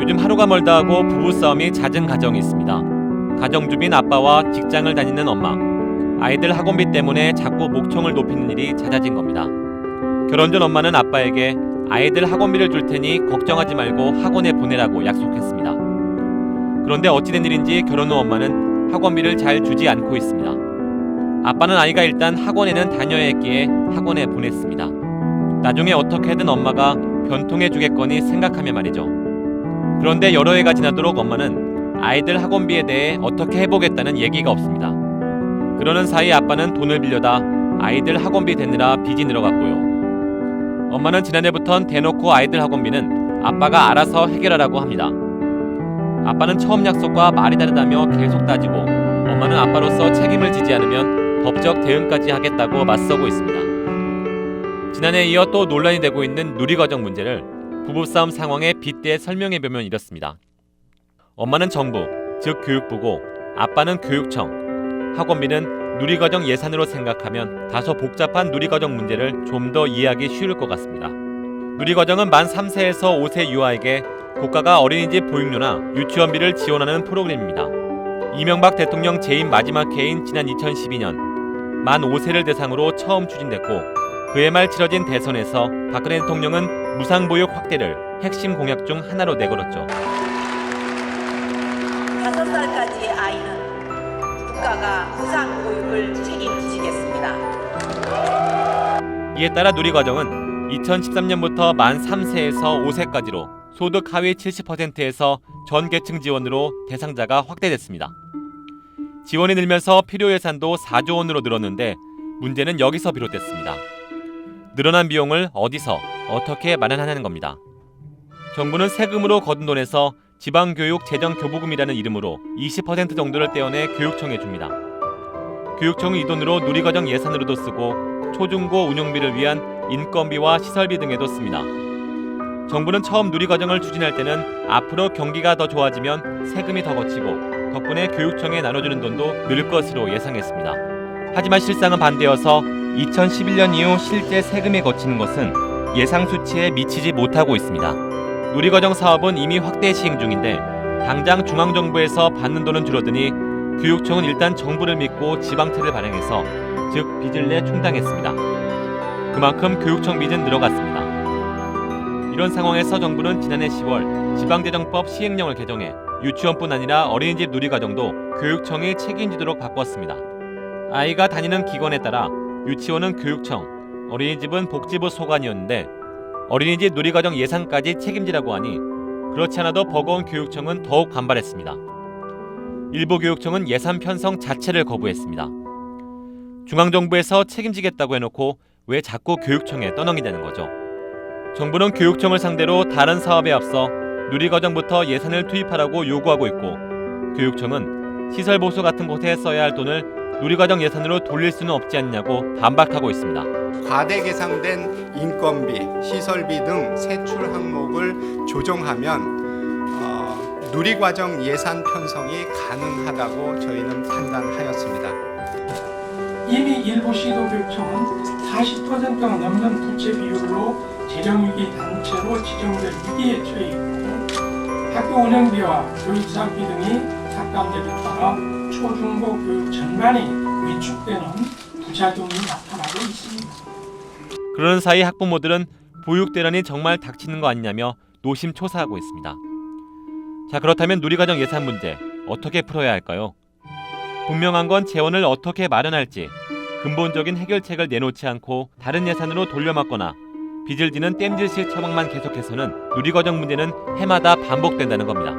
요즘 하루가 멀다 하고 부부싸움이 잦은 가정이 있습니다. 가정주부인 아빠와 직장을 다니는 엄마, 아이들 학원비 때문에 자꾸 목청을 높이는 일이 잦아진 겁니다. 결혼 전 엄마는 아빠에게 아이들 학원비를 줄 테니 걱정하지 말고 학원에 보내라고 약속했습니다. 그런데 어찌된 일인지 결혼 후 엄마는 학원비를 잘 주지 않고 있습니다. 아빠는 아이가 일단 학원에는 다녀야 했기에 학원에 보냈습니다. 나중에 어떻게든 엄마가 변통해 주겠거니 생각하며 말이죠. 그런데 여러 해가 지나도록 엄마는 아이들 학원비에 대해 어떻게 해보겠다는 얘기가 없습니다. 그러는 사이 아빠는 돈을 빌려다 아이들 학원비 대느라 빚이 늘어갔고요. 엄마는 지난해부턴 대놓고 아이들 학원비는 아빠가 알아서 해결하라고 합니다. 아빠는 처음 약속과 말이 다르다며 계속 따지고 엄마는 아빠로서 책임을 지지 않으면 법적 대응까지 하겠다고 맞서고 있습니다. 지난해에 이어 또 논란이 되고 있는 누리과정 문제를 부부싸움 상황에 빗대 설명해보면 이렇습니다. 엄마는 정부, 즉 교육부고 아빠는 교육청, 학원비는 누리과정 예산으로 생각하면 다소 복잡한 누리과정 문제를 좀 더 이해하기 쉬울 것 같습니다. 누리과정은 만 3세에서 5세 유아에게 국가가 어린이집 보육료나 유치원비를 지원하는 프로그램입니다. 이명박 대통령 재임 마지막 해인 지난 2012년 만 5세를 대상으로 처음 추진됐고 그해 말 치러진 대선에서 박근혜 대통령은 무상보육 확대를 핵심 공약 중 하나로 내걸었죠. 5살까지의 아이는 국가가 무상보육을 책임지겠습니다. 이에 따라 누리과정은 2013년부터 만 3세에서 5세까지로 소득 하위 70%에서 전 계층 지원으로 대상자가 확대됐습니다. 지원이 늘면서 필요 예산도 4조 원으로 늘었는데 문제는 여기서 비롯됐습니다. 늘어난 비용을 어디서 어떻게 마련하냐는 겁니다. 정부는 세금으로 거둔 돈에서 지방교육 재정교부금이라는 이름으로 20% 정도를 떼어내 교육청에 줍니다. 교육청은 이 돈으로 누리과정 예산으로도 쓰고 초중고 운영비를 위한 인건비와 시설비 등에도 씁니다. 정부는 처음 누리과정을 추진할 때는 앞으로 경기가 더 좋아지면 세금이 더 거치고 덕분에 교육청에 나눠주는 돈도 늘 것으로 예상했습니다. 하지만 실상은 반대여서 2011년 이후 실제 세금이 거치는 것은 예상 수치에 미치지 못하고 있습니다. 누리과정 사업은 이미 확대 시행 중인데 당장 중앙정부에서 받는 돈은 줄어드니 교육청은 일단 정부를 믿고 지방채를 발행해서 즉 빚을 내 충당했습니다. 그만큼 교육청 빚은 늘어갔습니다. 이런 상황에서 정부는 지난해 10월 지방재정법 시행령을 개정해 유치원뿐 아니라 어린이집 누리과정도 교육청이 책임지도록 바꿨습니다. 아이가 다니는 기관에 따라 유치원은 교육청, 어린이집은 복지부 소관이었는데 어린이집 누리과정 예산까지 책임지라고 하니 그렇지 않아도 버거운 교육청은 더욱 반발했습니다. 일부 교육청은 예산 편성 자체를 거부했습니다. 중앙정부에서 책임지겠다고 해놓고 왜 자꾸 교육청에 떠넘기냐는 거죠. 정부는 교육청을 상대로 다른 사업에 앞서 누리과정부터 예산을 투입하라고 요구하고 있고 교육청은 시설 보수 같은 곳에 써야 할 돈을 누리과정 예산으로 돌릴 수는 없지 않냐고 반박하고 있습니다. 과대 계상된 인건비, 시설비 등 세출 항목을 조정하면 누리과정 예산 편성이 가능하다고 저희는 판단하였습니다. 이미 일부 시도교육청은 40%가 넘는 부채 비율로 재정위기 단체로 지정될 위기에 처해 있고 학교 운영비와 교육사업비 등이 삭감됨에 따라 초중고 교육 전반이 위축되는 부작용이 나타나고 있습니다. 그러는 사이 학부모들은 보육대란이 정말 닥치는 거 아니냐며 노심초사하고 있습니다. 자, 그렇다면 누리과정 예산 문제 어떻게 풀어야 할까요? 분명한 건 재원을 어떻게 마련할지 근본적인 해결책을 내놓지 않고 다른 예산으로 돌려막거나 빚을 지는 땜질식 처방만 계속해서는 누리과정 문제는 해마다 반복된다는 겁니다.